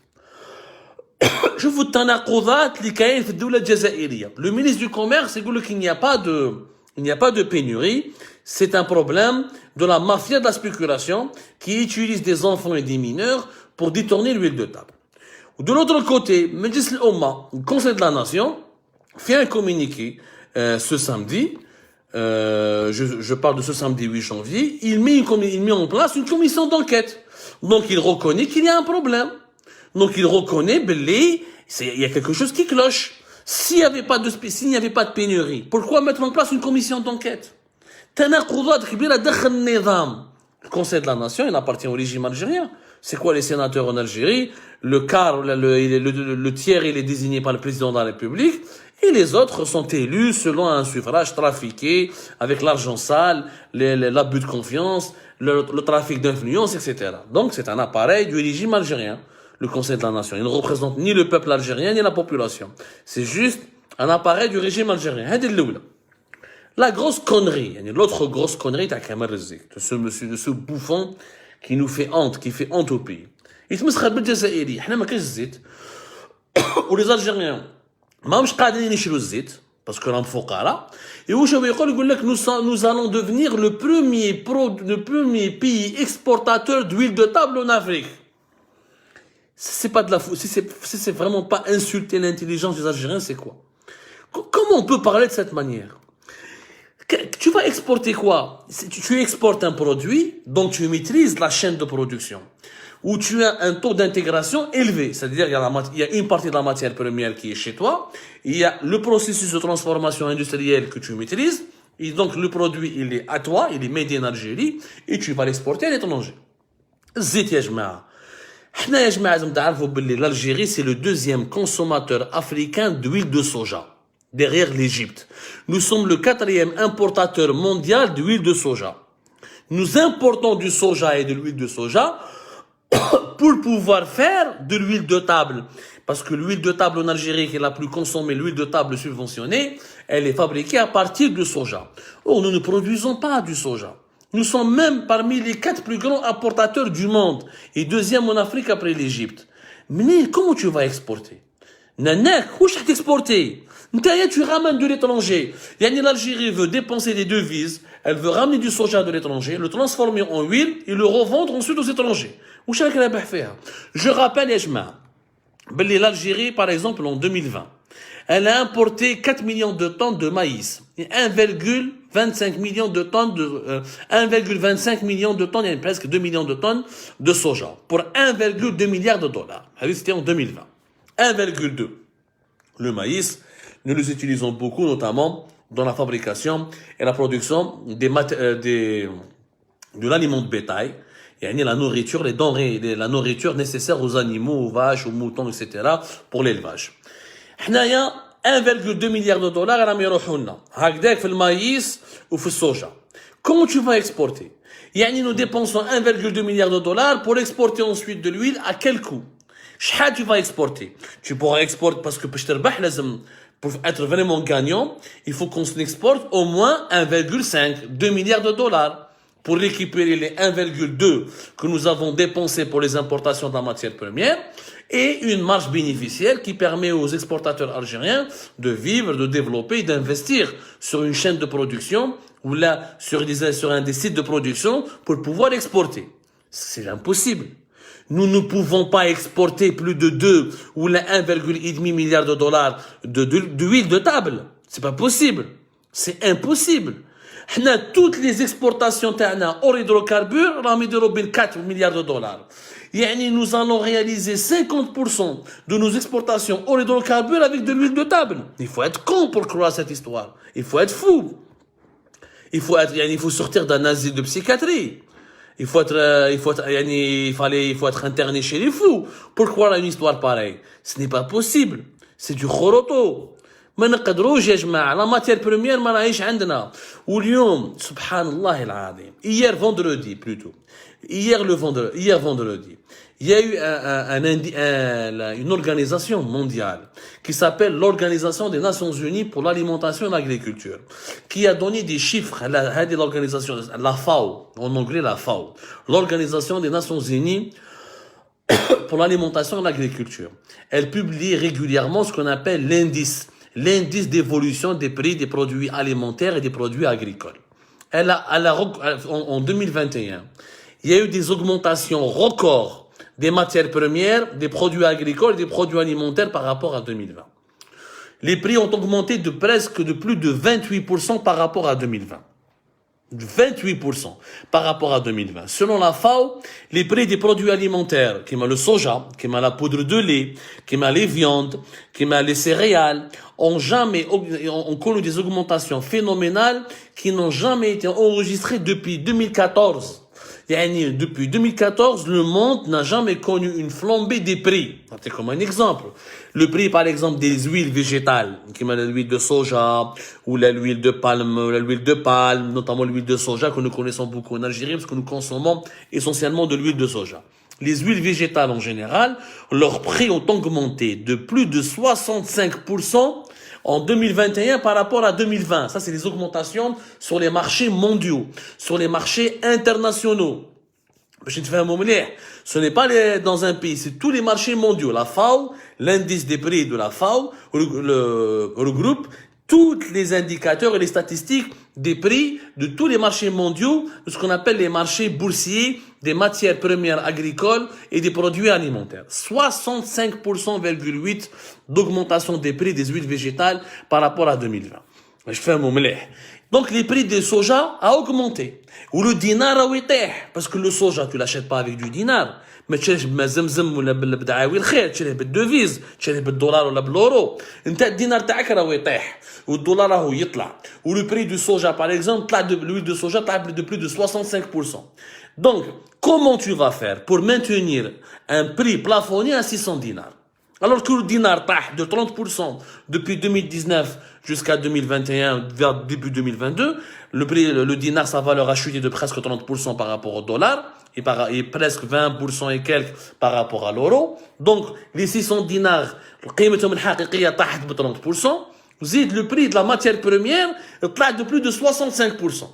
[SPEAKER 1] Je vous تناقضات اللي كاين في الدولة الجزائرية. Le ministre du Commerce dit qu'il n'y a pas de pénurie. C'est un problème de la mafia de la spéculation qui utilise des enfants et des mineurs pour détourner l'huile de table. De l'autre côté, Majlis al-Umma, le Conseil de la Nation, fait un communiqué ce samedi. Je parle de ce samedi 8 janvier. Il met en place une commission d'enquête. Donc il reconnaît qu'il y a un problème. Donc il reconnaît, il y a quelque chose qui cloche. S'il n'y avait pas de pénurie, pourquoi mettre en place une commission d'enquête? Le Conseil de la Nation, il appartient au régime algérien. C'est quoi les sénateurs en Algérie? Le tiers, il est désigné par le président de la République. Et les autres sont élus selon un suffrage trafiqué, avec l'argent sale, l'abus de confiance, le trafic d'influence, etc. Donc c'est un appareil du régime algérien. Le Conseil de la Nation. Il ne représente ni le peuple algérien, ni la population. C'est juste un appareil du régime algérien. La grosse connerie, l'autre grosse connerie, de ce monsieur, de ce bouffon qui nous fait honte, qui fait honte au pays. Il se met بالجزائري. احنا ما كاينش الزيت. و les Algériens ماهمش قاعدين يشروا الزيت parce que راهم فقراء. Et واش هو يقول لك nous allons devenir le premier pays exportateur d'huile de table en Afrique. C'est pas de la si c'est vraiment pas insulter l'intelligence des Algériens, c'est quoi? Comment on peut parler de cette manière? Tu vas exporter quoi? Tu exportes un produit dont tu maîtrises la chaîne de production, où tu as un taux d'intégration élevé, c'est-à-dire il y a une partie de la matière première qui est chez toi, il y a le processus de transformation industrielle que tu maîtrises, et donc le produit il est à toi, il est made in Algérie, et tu vas l'exporter à l'étranger. Zit ya jma'a. L'Algérie, c'est le deuxième consommateur africain d'huile de soja, derrière l'Égypte. Nous sommes le 4e importateur mondial d'huile de soja. Nous importons du soja et de l'huile de soja pour pouvoir faire de l'huile de table. Parce que l'huile de table en Algérie, qui est la plus consommée, l'huile de table subventionnée, elle est fabriquée à partir de soja. Or, nous ne produisons pas du soja. Nous sommes même parmi les 4 plus grands importateurs du monde et 2e en Afrique après l'Égypte. Mais comment tu vas exporter? Nanak, où tu vas exporter? Tu ramènes de l'étranger. L'Algérie veut dépenser des devises, elle veut ramener du soja de l'étranger, le transformer en huile et le revendre ensuite aux étrangers. Je rappelle, l'Algérie, par exemple, en 2020, elle a importé 4 millions de tonnes de maïs et 1,25 million de tonnes de 1,25 millions de tonnes, il y a presque 2 millions de tonnes de soja pour 1,2 milliard de dollars. C'était en 2020. 1,2. Le maïs, nous les utilisons beaucoup, notamment dans la fabrication et la production de l'aliment de bétail. Il y a la nourriture, les denrées, la nourriture nécessaire aux animaux, aux vaches, aux moutons, etc. pour l'élevage. حنايا 1,2 milliard de dollars راهم يروحوا لنا هكذاك في المايس وفي الصوجا. Comment tu vas exporter? Nous dépensons 1,2 milliard de dollars pour exporter ensuite de l'huile à quel coût? شحال tu vas exporter? Tu pourras exporter parce que باش تربح لازم pour être vraiment gagnant, il faut qu'on exporte au moins 2 milliards de dollars pour récupérer les 1,2 que nous avons dépensés pour les importations de la matière première et une marge bénéficiaire qui permet aux exportateurs algériens de vivre, de développer, d'investir sur une chaîne de production ou là sur un des sites de production pour pouvoir exporter. C'est impossible. Nous ne pouvons pas exporter plus de 2 ou là 1,5 milliard de dollars d'huile de table. C'est pas possible. C'est impossible. Toutes les exportations hors hydrocarbures, on a 4 milliards de dollars. Nous allons réaliser 50% de nos exportations hors hydrocarbures avec de l'huile de table. Il faut être con pour croire cette histoire. Il faut être fou. Il faut sortir d'un asile de psychiatrie. Il faut être interné chez les fous pour croire à une histoire pareille. Ce n'est pas possible. C'est du khoroto. ما نقدروش يا جماعه لا ماتير بروميير ما راهيش عندنا. واليوم سبحان الله العظيم hier vendredi plutôt hier vendredi il y a eu une organisation mondiale qui s'appelle l'Organisation des Nations Unies pour l'alimentation et l'agriculture qui a donné des chiffres à l'organisation la FAO en anglais la FAO l'Organisation des Nations Unies pour l'alimentation et l'agriculture. Elle publie régulièrement ce qu'on appelle l'indice d'évolution des prix des produits alimentaires et des produits agricoles. En 2021, il y a eu des augmentations records des matières premières, des produits agricoles et des produits alimentaires par rapport à 2020. Les prix ont augmenté de plus de 28% par rapport à 2020. 28% par rapport à 2020. Selon la FAO, les prix des produits alimentaires, qui m'a le soja, qui m'a la poudre de lait, qui m'a les viandes, qui m'a les céréales, ont connu des augmentations phénoménales qui n'ont jamais été enregistrées depuis 2014. Depuis 2014, le monde n'a jamais connu une flambée des prix. C'est comme un exemple. Le prix, par exemple, des huiles végétales, comme l'huile de soja, ou l'huile de palme, notamment l'huile de soja que nous connaissons beaucoup en Algérie, parce que nous consommons essentiellement de l'huile de soja. Les huiles végétales en général, leurs prix ont augmenté de plus de 65% en 2021 par rapport à 2020. Ça, c'est les augmentations sur les marchés mondiaux, sur les marchés internationaux. Ce n'est pas dans un pays, c'est tous les marchés mondiaux. La FAO, l'indice des prix de la FAO regroupe tous les indicateurs et les statistiques des prix de tous les marchés mondiaux, de ce qu'on appelle les marchés boursiers des matières premières agricoles et des produits alimentaires. 65,8% d'augmentation des prix des huiles végétales par rapport à 2020. Je fais un moment là. Donc les prix des soja a augmenté. Ou le dinar a été. Parce que le soja, tu l'achètes pas avec du dinar. ما تشريش بما زمزم ولا بدعاوي الخير تشريه بالدوفيز تشريه بالدولار ولا بالاورو انت الدينار تاعك راهو يطيح والدولار راهو يطلع ولو بري دو سوجا par exemple طلع l'huile de soja طلع de plus de 65%. Donc comment tu vas faire pour maintenir un prix plafonné à 600 dinars alors que le dinar طاح de 30% depuis 2019 jusqu'à 2021 vers début 2022 le dinar sa valeur a chuté de presque 30% par rapport au dollar et presque 20% et quelques par rapport à l'euro. Donc, les 600 dinars, قيمتهم الحقيقية طاحت ب 30%. زيد le prix de la matière première طلع de plus de 65%.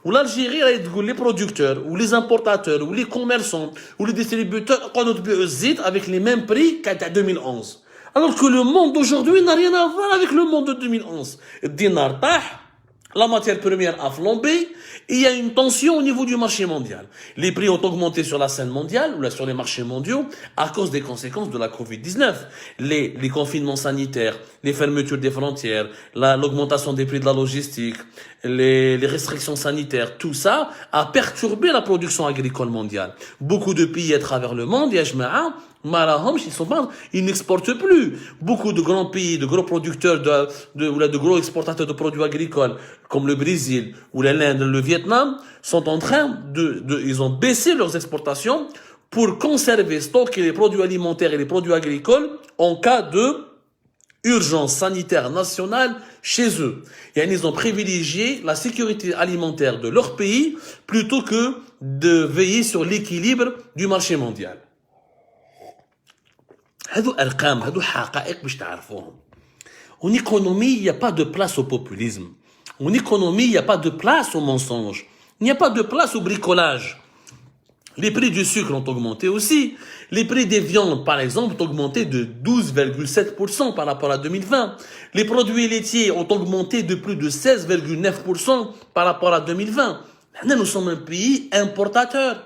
[SPEAKER 1] Ou l'Algérie, les producteurs, ou les importateurs, ou les commerçants, ou les distributeurs, avec les mêmes prix qu'en 2011. Alors que le monde d'aujourd'hui n'a rien à voir avec le monde de 2011. Le dinar طاح, la matière première a flambé, et il y a une tension au niveau du marché mondial. Les prix ont augmenté sur la scène mondiale, ou sur les marchés mondiaux, à cause des conséquences de la Covid-19. Les confinements sanitaires, les fermetures des frontières, l'augmentation des prix de la logistique, les restrictions sanitaires, tout ça a perturbé la production agricole mondiale. Beaucoup de pays à travers le monde, ils n'exportent plus. Beaucoup de grands pays, de gros producteurs, de gros exportateurs de produits agricoles, comme le Brésil ou l'Inde, le Vietnam, sont en train ils ont baissé leurs exportations pour conserver, stocker les produits alimentaires et les produits agricoles en cas de urgence sanitaire nationale chez eux. Et ils ont privilégié la sécurité alimentaire de leur pays plutôt que de veiller sur l'équilibre du marché mondial. هذو أرقام هذو حقائق باش تعرفوهم. En économie, il n'y a pas de place au populisme. En économie, il n'y a pas de place au mensonge. Il n'y a pas de place au bricolage. Les prix du sucre ont augmenté aussi. Les prix des viandes, par exemple, ont augmenté de 12,7% par rapport à 2020. Les produits laitiers ont augmenté de plus de 16,9% par rapport à 2020. Maintenant, nous sommes un pays importateur.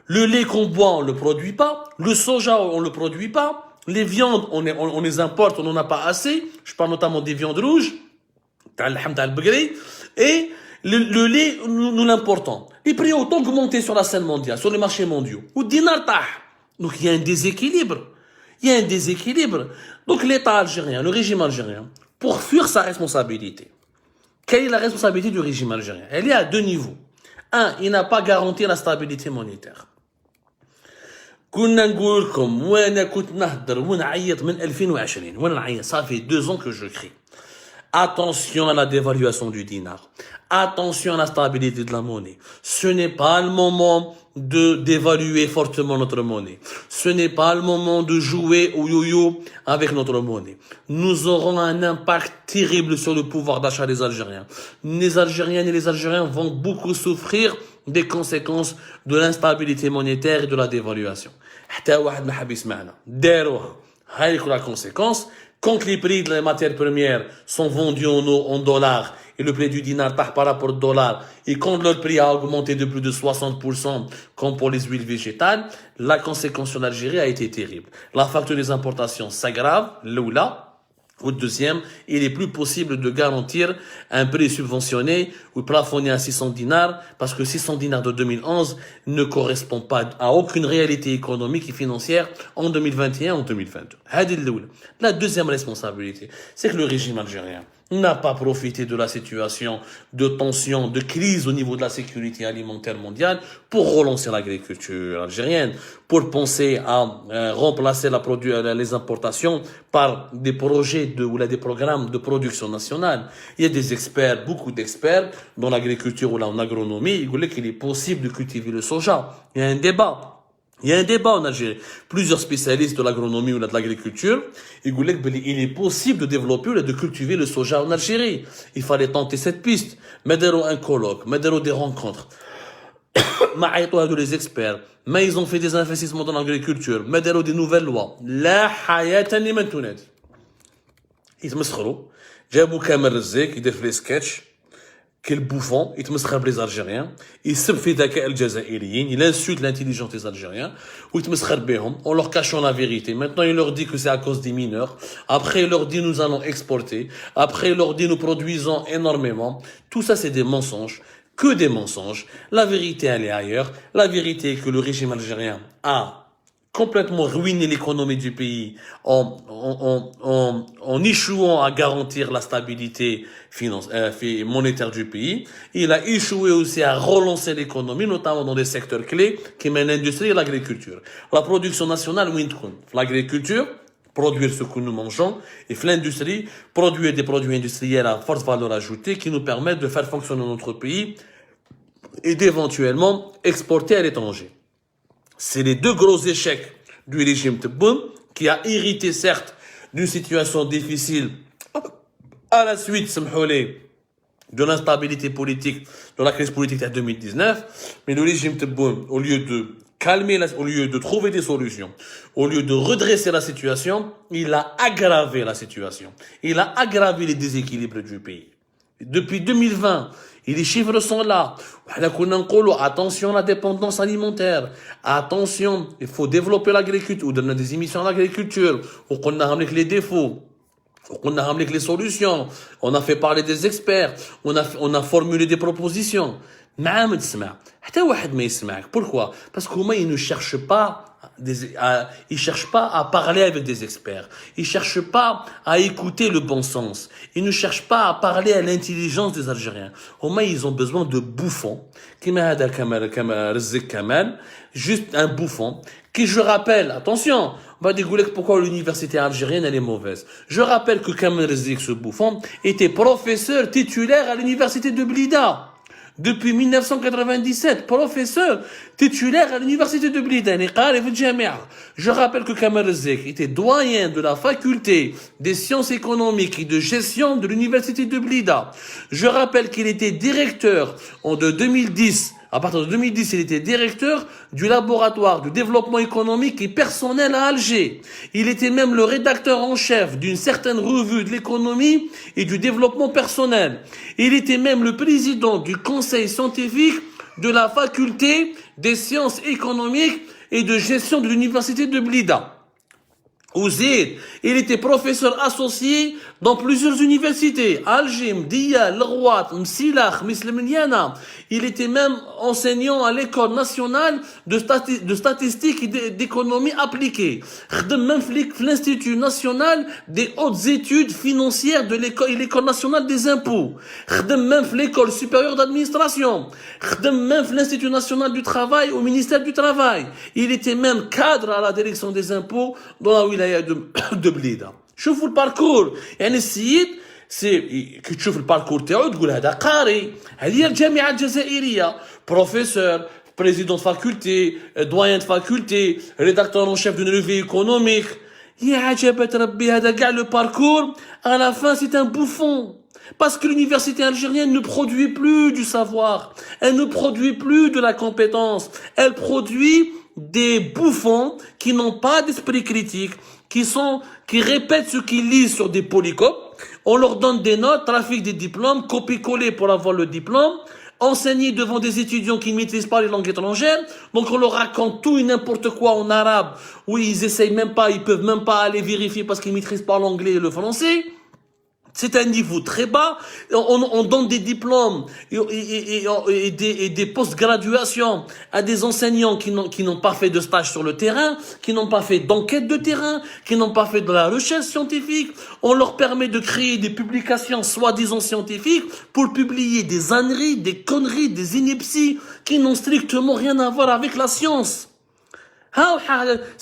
[SPEAKER 1] Le lait qu'on boit, on ne le produit pas. Le soja, on ne le produit pas. Les viandes, on les importe, on n'en a pas assez. Je parle notamment des viandes rouges. Et le lait, nous l'importons. Les prix ont augmenté sur la scène mondiale, sur les marchés mondiaux. Ou dinar tah. Donc il y a un déséquilibre. Il y a un déséquilibre. Donc l'État algérien, le régime algérien, pour fuir sa responsabilité. Quelle est la responsabilité du régime algérien? Elle est à deux niveaux. Un, il n'a pas garanti la stabilité monétaire. كنا نقول لكم وانا كنت نهضر ونعيط من 2020 وانا نعيط صافي 2 ans que je crie Attention à la dévaluation du dinar. Attention à la stabilité de la monnaie. Ce n'est pas le moment d'évaluer fortement notre monnaie. Ce n'est pas le moment de jouer au yo-yo avec notre monnaie. Nous aurons un impact terrible sur le pouvoir d'achat des Algériens. Les Algériennes et les Algériens vont beaucoup souffrir des conséquences de l'instabilité monétaire et de la dévaluation. حتى واحد ما حاب يسمعنا. داروها. هاي la conséquence. Quand les prix de les matières premières sont vendus en dollars et le prix du dinar par rapport au dollar, et quand leur prix a augmenté de plus de 60%, comme pour les huiles végétales, la conséquence en Algérie a été terrible. La facture des importations s'aggrave, là. Au deuxième, il est plus possible de garantir un prix subventionné ou plafonné à 600 dinars parce que 600 dinars de 2011 ne correspond pas à aucune réalité économique et financière en 2021 ou en 2022. La deuxième responsabilité, c'est que le régime algérien n'a pas profité de la situation de tension, de crise au niveau de la sécurité alimentaire mondiale pour relancer l'agriculture algérienne, pour penser à remplacer les importations par des projets ou des programmes de production nationale. Il y a des experts, beaucoup d'experts dans l'agriculture ou en agronomie, ils disent qu'il est possible de cultiver le soja. Il y a un débat. Il y a un débat en Algérie. Plusieurs spécialistes de l'agronomie ou de l'agriculture, ils disent qu'il est possible de développer ou de cultiver le soja en Algérie. Il fallait tenter cette piste. Medero un colloque, medero des rencontres. de les experts. Mais ils ont fait des investissements dans l'agriculture. Medero des nouvelles lois. La hayata li man tunadi. يتمسخروا جابوا كامل رزاق يدير في لي سكتش كي البوفون يتمسخر بلي زالجيريان يسب في ذكاء الجزائريين il insulte l'intelligence des Algériens ويتمسخر بهم en leur cachant la vérité. Maintenant il leur dit que c'est à cause des mineurs, après il leur dit nous allons exporter, après il leur dit nous produisons énormément. Tout ça c'est des mensonges, que des mensonges. La vérité elle est ailleurs. La vérité est que le régime algérien a complètement ruiné l'économie du pays en échouant à garantir la stabilité monétaire du pays. Il a échoué aussi à relancer l'économie, notamment dans des secteurs clés qui mènent l'industrie et l'agriculture. La production nationale, l'agriculture, produire ce que nous mangeons, et l'industrie, produire des produits industriels à forte valeur ajoutée qui nous permettent de faire fonctionner notre pays et d'éventuellement exporter à l'étranger. C'est les deux gros échecs du régime Tebboune qui a hérité certes d'une situation difficile à la suite, de l'instabilité politique, de la crise politique de 2019, mais le régime Tebboune, au lieu de calmer, au lieu de trouver des solutions, au lieu de redresser la situation, il a aggravé la situation. Il a aggravé les déséquilibres du pays. Depuis 2020, et les chiffres sont là. Attention à la dépendance alimentaire. Attention, il faut développer l'agriculture. Ou donner des émissions à l'agriculture. On a ramené les défauts. On a ramené les solutions. On a fait parler des experts. On a formulé des propositions. Pourquoi? Parce qu'ils ne cherchent pas ils cherchent pas à parler avec des experts. Ils cherchent pas à écouter le bon sens. Ils ne cherchent pas à parler à l'intelligence des Algériens. Au moins, ils ont besoin de bouffons. Juste un bouffon. Qui, je rappelle, attention, on va dire pourquoi l'université algérienne, elle est mauvaise. Je rappelle que Kamel Rizek, ce bouffon, était professeur titulaire à l'université de Blida. Depuis 1997, professeur titulaire à l'université de Blida. Je rappelle que Kamel Rizek était doyen de la faculté des sciences économiques et de gestion de l'université de Blida. Je rappelle qu'il était directeur de 2010. À partir de 2010, il était directeur du laboratoire du développement économique et personnel à Alger. Il était même le rédacteur en chef d'une certaine revue de l'économie et du développement personnel. Il était même le président du conseil scientifique de la faculté des sciences économiques et de gestion de l'université de Blida. Ouzid, il était professeur associé dans plusieurs universités, Alger, Mdia, Lerouat, Msilach, Mislemniana. Il était même enseignant à l'école nationale de statistiques et d'économie appliquée. Même l'Institut national des hautes études financières de l'école nationale des impôts. Même l'école supérieure d'administration. Même l'Institut national du travail au ministère du travail. Il était même cadre à la direction des impôts dans la wilaya de Blida. شوفوا الباركور يعني السيد كي تشوف الباركور تاعو تقول هذا قاري. هذه هي الجامعه الجزائريه. بروفيسور، président de faculté, doyen de faculté, rédacteur en chef d'une revue économique. يا عجبت ربي هذا كاع le parcours, à la fin c'est un bouffon. Parce que l'université algérienne ne produit plus du savoir, elle ne produit plus de la compétence, elle produit des bouffons qui n'ont pas d'esprit critique, qui répètent ce qu'ils lisent sur des polycopes. On leur donne des notes, trafic des diplômes, copier-coller pour avoir le diplôme, enseigner devant des étudiants qui ne maîtrisent pas les langues étrangères. Donc on leur raconte tout et n'importe quoi en arabe. Oui, ils essayent même pas, ils peuvent même pas aller vérifier parce qu'ils maîtrisent pas l'anglais et le français. C'est un niveau très bas. On donne des diplômes et des post-graduations à des enseignants qui n'ont pas fait de stage sur le terrain, qui n'ont pas fait d'enquête de terrain, qui n'ont pas fait de la recherche scientifique. On leur permet de créer des publications soi-disant scientifiques pour publier des âneries, des conneries, des inepties qui n'ont strictement rien à voir avec la science.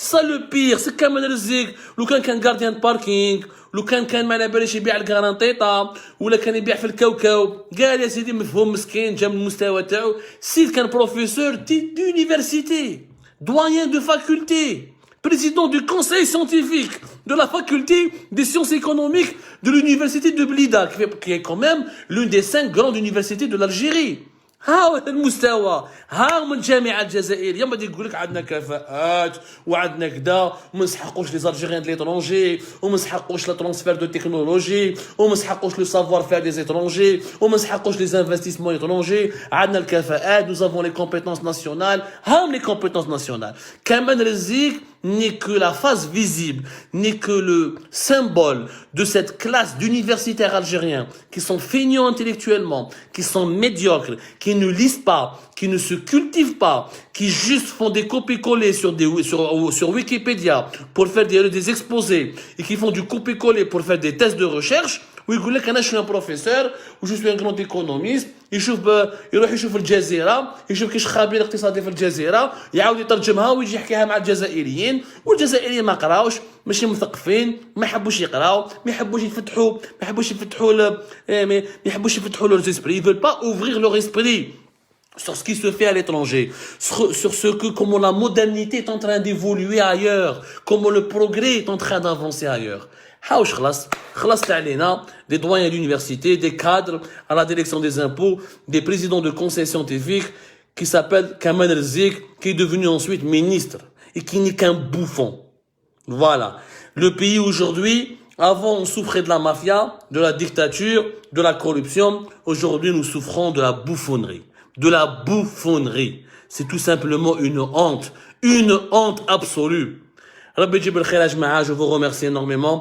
[SPEAKER 1] Ça le pire, c'est Kamel Rizk, لو كان gardien de parking, لو كان ما على باليش يبيع الكارانطيطه ولا كان يبيع في الكوكب. قال يا سيدي مفهوم مسكين جا من المستوى تاعو. سيد كان بروفيسور d'université, doyen de faculté, président du conseil scientifique de la faculté des sciences économiques de l'université de Blida, qui est quand même l'une des 5 grandes universités de l'Algérie. ها المستوى، ها من الجامعه الجزائريه ما يقول لك عندنا كفاءات وعندنا كذا وما نسحقوش لي زالجيريان دي ليترونجي وما نسحقوش لا ترونسفير دو تكنولوجي وما نسحقوش لو سافوار فير دي زيترونجي وما نسحقوش لي انفستيسمون ايترونجي. عندنا الكفاءات، nous avons les compétences nationales. ها les compétences nationales. Kamel Rizk n'est que la face visible, n'est que le symbole de cette classe d'universitaires algériens qui sont feignants intellectuellement, qui sont médiocres, qui ne lisent pas, qui ne se cultivent pas, qui juste font des copier-coller sur Wikipédia pour faire des exposés et qui font du copier-coller pour faire des tests de recherche. ويقول لك انا شنو بروفيسور وجو سوي ان كروند ايكونوميست. يروح يشوف الجزيره، يشوف كيش خبير اقتصادي في الجزيره، يعاود يترجمها ويجي يحكيها مع الجزائريين. والجزائريين ما قراوش، ماشي مثقفين، ما يحبوش يقراو، ما يحبوش يفتحوا لور اسبري. Ils veulent pas ouvrir leur esprit sur ce qui se fait à l'étranger, sur comment la modernité est en train d'évoluer ailleurs, comment le progrès est en train d'avancer ailleurs. خلاص علينا des doyens d'université, des cadres à la direction des impôts, des présidents de conseils scientifiques qui s'appellent Kamel Rizk, qui est devenu ensuite ministre et qui n'est qu'un bouffon. Voilà. Le pays aujourd'hui, avant on souffrait de la mafia, de la dictature, de la corruption. Aujourd'hui nous souffrons de la bouffonnerie. De la bouffonnerie. C'est tout simplement une honte absolue. Rabbi Djibril Khair Ajma'a, je vous remercie énormément.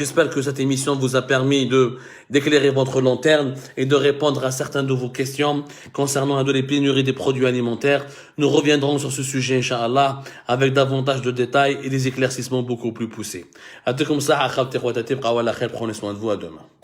[SPEAKER 1] J'espère que cette émission vous a permis d'éclairer votre lanterne et de répondre à certaines de vos questions concernant les pénuries des produits alimentaires. Nous reviendrons sur ce sujet, Inch'Allah, avec davantage de détails et des éclaircissements beaucoup plus poussés. Prenez soin de vous, à demain.